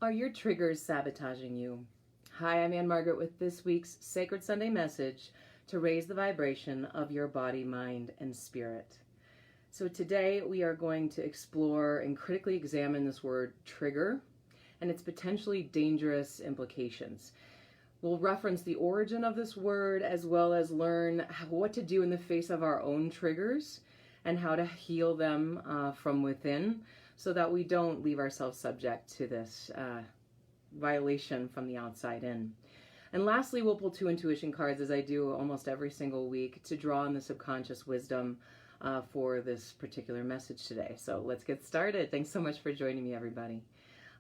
Are your triggers sabotaging you? Hi, I'm Ann Margaret with this week's Sacred Sunday message to raise the vibration of your body, mind, and spirit. So today we are going to explore and critically examine this word trigger and its potentially dangerous implications. We'll reference the origin of this word as well as learn what to do in the face of our own triggers and how to heal them from within, so that we don't leave ourselves subject to this violation from the outside in. And lastly, we'll pull two intuition cards, as I do almost every single week, to draw on the subconscious wisdom for this particular message today. So let's get started. Thanks so much for joining me, everybody.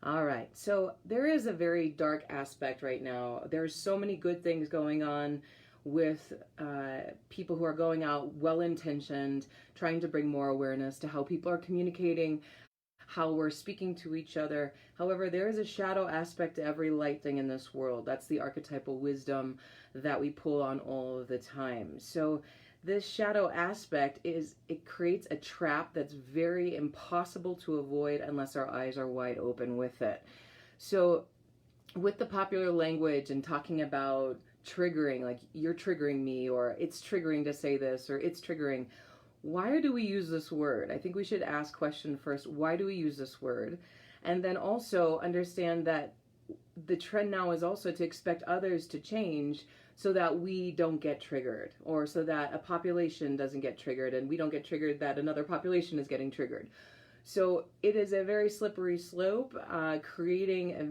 All right, so there is a very dark aspect right now. There's so many good things going on with people who are going out well-intentioned, trying to bring more awareness to how people are communicating, how we're speaking to each other. However, there is a shadow aspect to every light thing in this world. That's the archetypal wisdom that we pull on all of the time. So this shadow aspect it creates a trap that's very impossible to avoid unless our eyes are wide open with it. So with the popular language and talking about triggering, like you're triggering me, or it's triggering to say this, or it's triggering, why do we use this word? I think we should ask question first, why do we use this word? And then also understand that the trend now is also to expect others to change so that we don't get triggered, or so that a population doesn't get triggered and we don't get triggered that another population is getting triggered. So it is a very slippery slope, creating a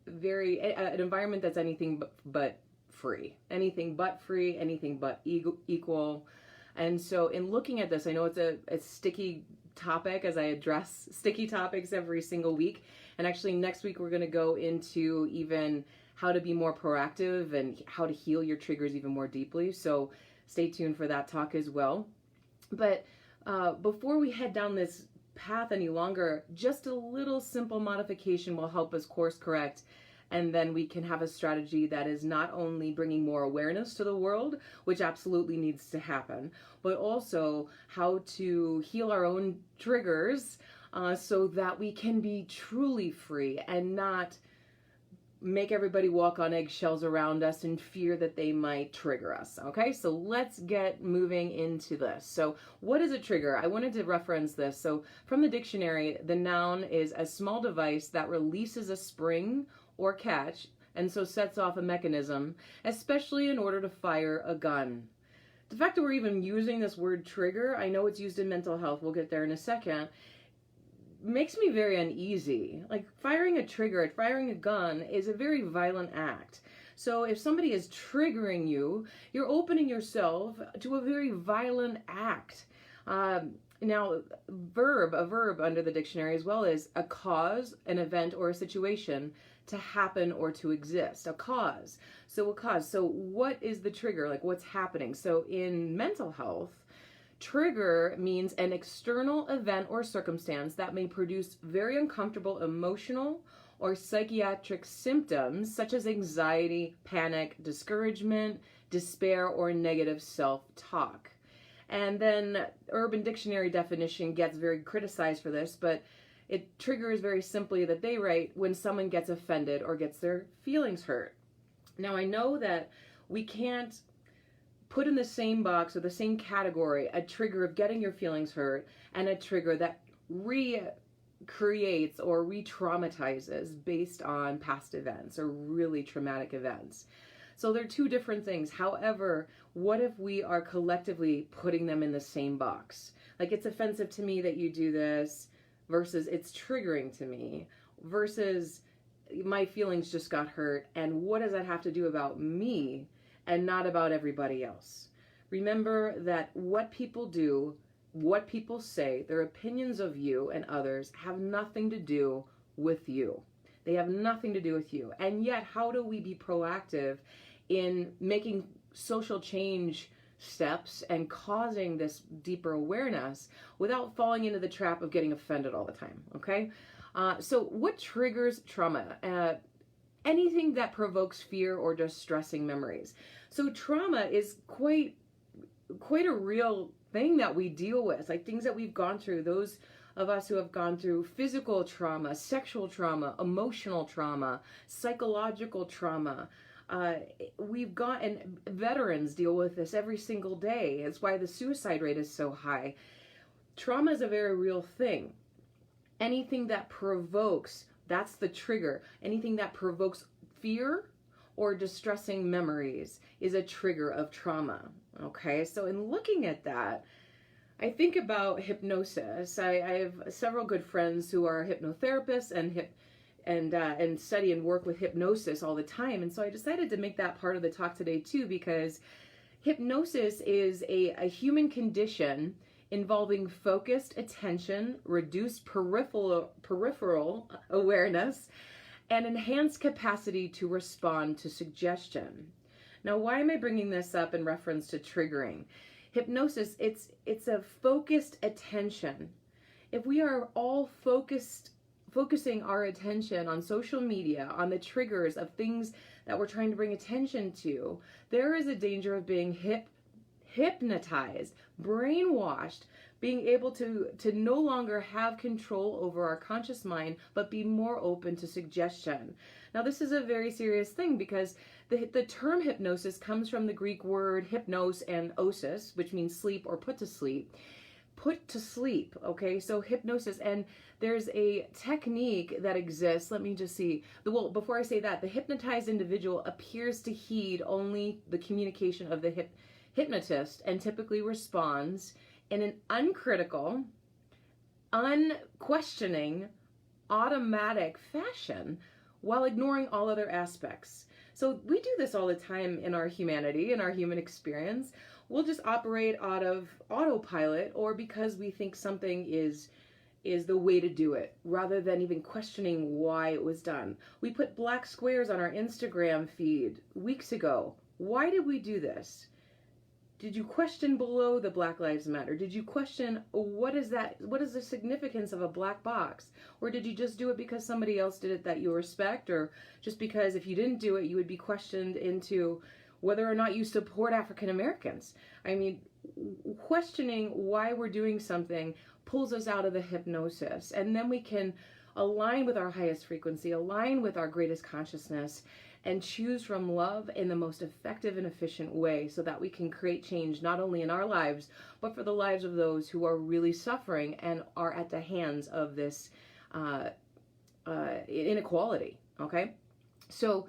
an environment that's anything but free, anything but free, anything but equal. And so in looking at this, I know it's a sticky topic, as I address sticky topics every single week. And actually next week we're going to go into even how to be more proactive and how to heal your triggers even more deeply. So stay tuned for that talk as well. But before we head down this path any longer, just a little simple modification will help us course correct. And then we can have a strategy that is not only bringing more awareness to the world, which absolutely needs to happen, but also how to heal our own triggers so that we can be truly free and not make everybody walk on eggshells around us and fear that they might trigger us. Okay, so let's get moving into this. So what is a trigger? I wanted to reference this. So from the dictionary, the noun is a small device that releases a spring or catch, and so sets off a mechanism, especially in order to fire a gun. The fact that we're even using this word trigger, I know it's used in mental health, we'll get there in a second, makes me very uneasy. Like firing a trigger, firing a gun is a very violent act. So if somebody is triggering you, you're opening yourself to a very violent act. Now, a verb under the dictionary as well is a cause, an event, or a situation to happen or to exist. A cause. So a cause. So what is the trigger? Like what's happening? So in mental health, trigger means an external event or circumstance that may produce very uncomfortable emotional or psychiatric symptoms such as anxiety, panic, discouragement, despair, or negative self-talk. And then Urban Dictionary definition gets very criticized for this, but it triggers very simply that they write when someone gets offended or gets their feelings hurt. Now I know that we can't put in the same box or the same category a trigger of getting your feelings hurt and a trigger that recreates or re-traumatizes based on past events or really traumatic events. So they're two different things. However, what if we are collectively putting them in the same box? Like it's offensive to me that you do this versus it's triggering to me versus my feelings just got hurt. And what does that have to do about me and not about everybody else? Remember that what people do, what people say, their opinions of you and others have nothing to do with you. They have nothing to do with you. And yet, how do we be proactive in making social change steps and causing this deeper awareness without falling into the trap of getting offended all the time? Okay? So what triggers trauma? Anything that provokes fear or distressing memories. So trauma is quite a real thing that we deal with, like things that we've gone through, those of us who have gone through physical trauma, sexual trauma, emotional trauma, psychological trauma. We've got, and veterans deal with this every single day. It's why the suicide rate is so high. Trauma is a very real thing. Anything that provokes, that's the trigger. Anything that provokes fear or distressing memories is a trigger of trauma. Okay, so in looking at that, I think about hypnosis. I have several good friends who are hypnotherapists and study and work with hypnosis all the time. And so I decided to make that part of the talk today too, because hypnosis is a human condition involving focused attention, reduced peripheral awareness, and enhanced capacity to respond to suggestion. Now, why am I bringing this up in reference to triggering? Hypnosis, it's a focused attention. If we are all focusing our attention on social media, on the triggers of things that we're trying to bring attention to, there is a danger of being hypnotized, brainwashed, being able to no longer have control over our conscious mind, but be more open to suggestion. Now, this is a very serious thing because the term hypnosis comes from the Greek word hypnos and osis, which means sleep or put to sleep. Put to sleep, okay? So hypnosis, and there's a technique that exists. Let me just see. Well, before I say that, the hypnotized individual appears to heed only the communication of the hypnotist and typically responds in an uncritical, unquestioning, automatic fashion while ignoring all other aspects. So we do this all the time in our humanity, in our human experience. We'll just operate out of autopilot or because we think something is the way to do it, rather than even questioning why it was done. We put black squares on our Instagram feed weeks ago. Why did we do this? Did you question below the Black Lives Matter? Did you question what is that? What is the significance of a black box? Or did you just do it because somebody else did it that you respect? Or just because if you didn't do it, you would be questioned into whether or not you support African Americans? I mean, questioning why we're doing something pulls us out of the hypnosis. And then we can align with our highest frequency, align with our greatest consciousness, and choose from love in the most effective and efficient way so that we can create change not only in our lives, but for the lives of those who are really suffering and are at the hands of this inequality, okay? So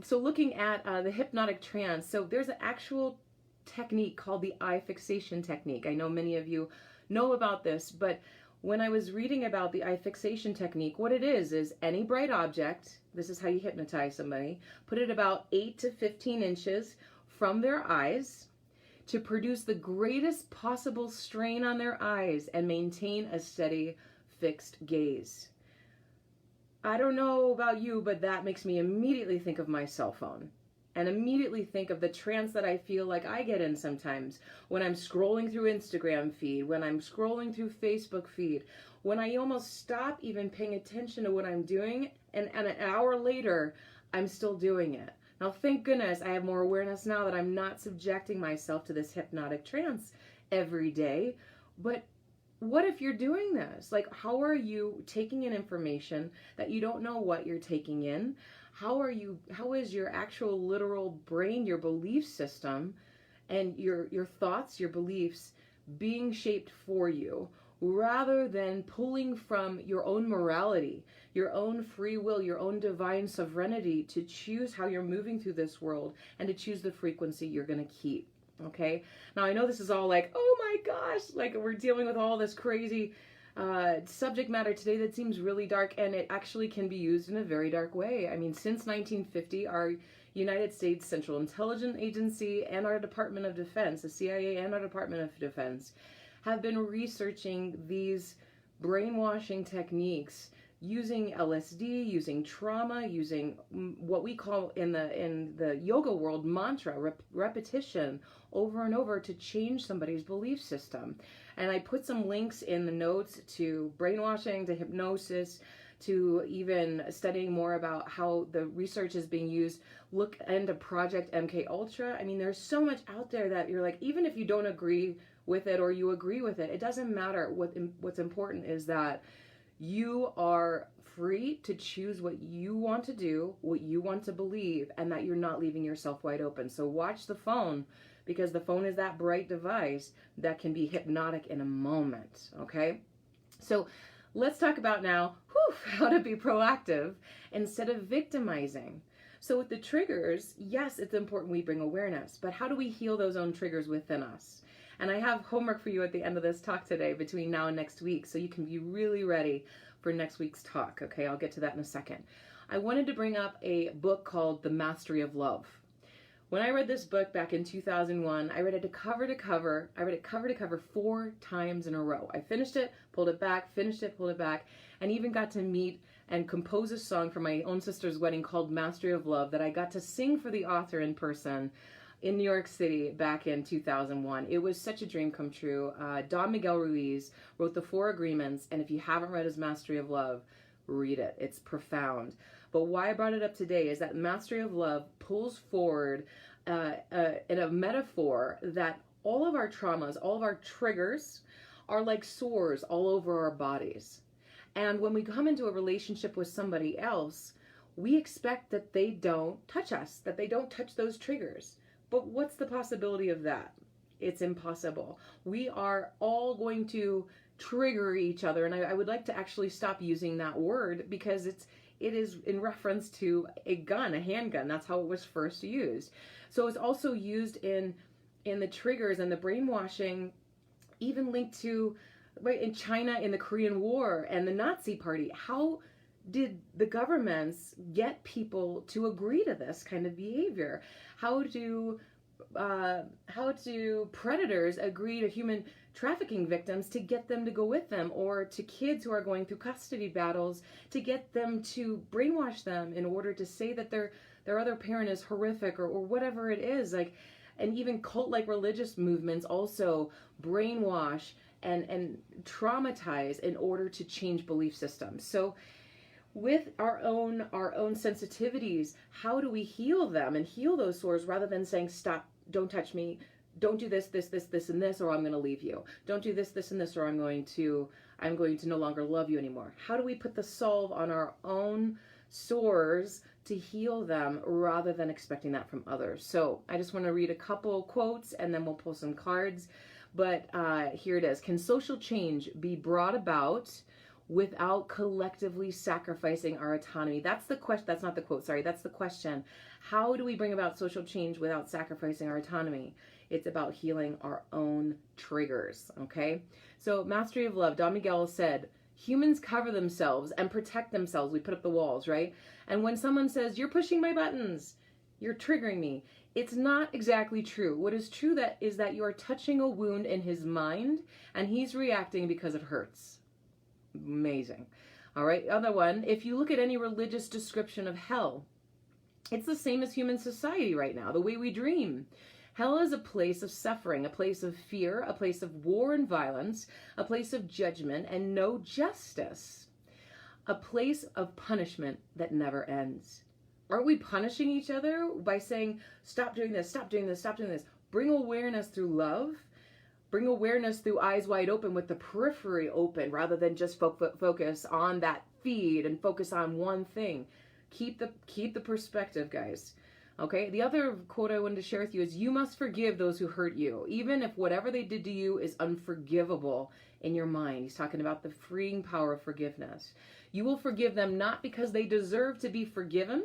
looking at the hypnotic trance, so there's an actual technique called the eye fixation technique. I know many of you know about this, but when I was reading about the eye fixation technique, what it is any bright object, this is how you hypnotize somebody, put it about 8 to 15 inches from their eyes to produce the greatest possible strain on their eyes and maintain a steady, fixed gaze. I don't know about you, but that makes me immediately think of my cell phone and immediately think of the trance that I feel like I get in sometimes when I'm scrolling through Instagram feed, when I'm scrolling through Facebook feed, when I almost stop even paying attention to what I'm doing, and an hour later, I'm still doing it. Now, thank goodness I have more awareness now that I'm not subjecting myself to this hypnotic trance every day. But what if you're doing this? Like, how are you taking in information that you don't know what you're taking in? How is your actual literal brain, your belief system, and your thoughts, your beliefs being shaped for you, rather than pulling from your own morality, your own free will, your own divine sovereignty to choose how you're moving through this world and to choose the frequency you're going to keep, okay? Now, I know this is all like, oh my gosh, like we're dealing with all this crazy subject matter today that seems really dark, and it actually can be used in a very dark way. I mean, since 1950, our United States Central Intelligence Agency and our Department of Defense, the CIA and our Department of Defense, have been researching these brainwashing techniques using LSD, using trauma, using what we call in the yoga world mantra, repetition over and over to change somebody's belief system. And I put some links in the notes to brainwashing, to hypnosis, to even studying more about how the research is being used. Look into Project MK Ultra. I mean, there's so much out there that you're like, even if you don't agree with it or you agree with it. It doesn't matter. What's important is that you are free to choose what you want to do, what you want to believe, and that you're not leaving yourself wide open. So watch the phone, because the phone is that bright device that can be hypnotic in a moment, okay? So let's talk about now how to be proactive instead of victimizing. So with the triggers, yes, it's important we bring awareness, but how do we heal those own triggers within us? And I have homework for you at the end of this talk today between now and next week, so you can be really ready for next week's talk, okay? I'll get to that in a second. I wanted to bring up a book called The Mastery of Love. When I read this book back in 2001, I read it cover to cover. I read it cover to cover 4 times in a row. I finished it, pulled it back, finished it, pulled it back, and even got to meet and compose a song for my own sister's wedding called Mastery of Love that I got to sing for the author in person in New York City back in 2001. It was such a dream come true. Don Miguel Ruiz wrote the 4 agreements, and if you haven't read his Mastery of Love, read it. It's profound. But why I brought it up today is that Mastery of Love pulls forward in a metaphor that all of our traumas, all of our triggers are like sores all over our bodies. And when we come into a relationship with somebody else, we expect that they don't touch us, that they don't touch those triggers. But what's the possibility of that? It's impossible. We are all going to trigger each other. And I would like to actually stop using that word, because it is in reference to a gun, a handgun. That's how it was first used. So it's also used in the triggers and the brainwashing, even linked to, right, in China in the Korean War and the Nazi Party. How did the governments get people to agree to this kind of behavior? How do predators agree to human trafficking victims to get them to go with them, or to kids who are going through custody battles to get them to brainwash them in order to say that their other parent is horrific, or whatever it is? Like, and even cult-like religious movements also brainwash and traumatize in order to change belief systems. So with our own sensitivities, how do we heal them and heal those sores, rather than saying, stop, don't touch me, don't do this, and this, or I'm going to leave you. Don't do this, and this, or I'm going to no longer love you anymore. How do we put the salve on our own sores to heal them, rather than expecting that from others? So I just want to read a couple quotes, and then we'll pull some cards. But here it is. Can social change be brought about without collectively sacrificing our autonomy? That's the question. That's not the quote. Sorry. That's the question. How do we bring about social change without sacrificing our autonomy? It's about healing our own triggers. Okay. So Mastery of Love, Don Miguel said, humans cover themselves and protect themselves. We put up the walls, right? And when someone says, you're pushing my buttons, you're triggering me, it's not exactly true. What is true is that you're touching a wound in his mind, and he's reacting because it hurts. Amazing. All right. Other one, if you look at any religious description of hell, it's the same as human society right now, the way we dream. Hell is a place of suffering, a place of fear, a place of war and violence, a place of judgment and no justice, a place of punishment that never ends. Aren't we punishing each other by saying, stop doing this, stop doing this, stop doing this? Bring awareness through love. Bring awareness through eyes wide open with the periphery open, rather than just focus on that feed and focus on one thing. Keep the perspective, guys. Okay, the other quote I wanted to share with you is, you must forgive those who hurt you, even if whatever they did to you is unforgivable in your mind. He's talking about the freeing power of forgiveness. You will forgive them not because they deserve to be forgiven,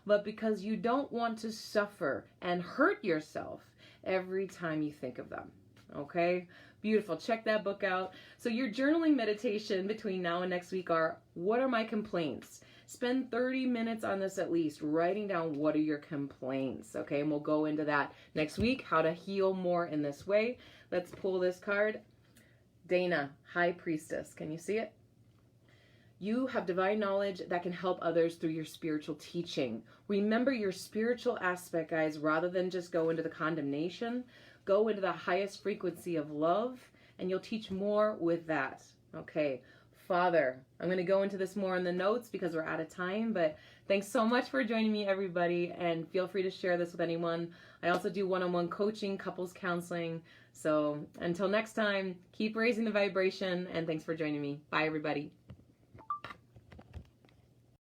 but because you don't want to suffer and hurt yourself every time you think of them. Okay, beautiful. Check that book out. So your journaling meditation between now and next week are, what are my complaints? Spend 30 minutes on this at least, writing down what are your complaints. Okay, and we'll go into that next week, how to heal more in this way. Let's pull this card. Dana, High Priestess. Can you see it? You have divine knowledge that can help others through your spiritual teaching. Remember your spiritual aspect, guys, rather than just go into the condemnation. Go into the highest frequency of love, and you'll teach more with that. Okay, Father. I'm going to go into this more in the notes because we're out of time, but thanks so much for joining me, everybody, and feel free to share this with anyone. I also do one-on-one coaching, couples counseling. So until next time, keep raising the vibration, and thanks for joining me. Bye, everybody.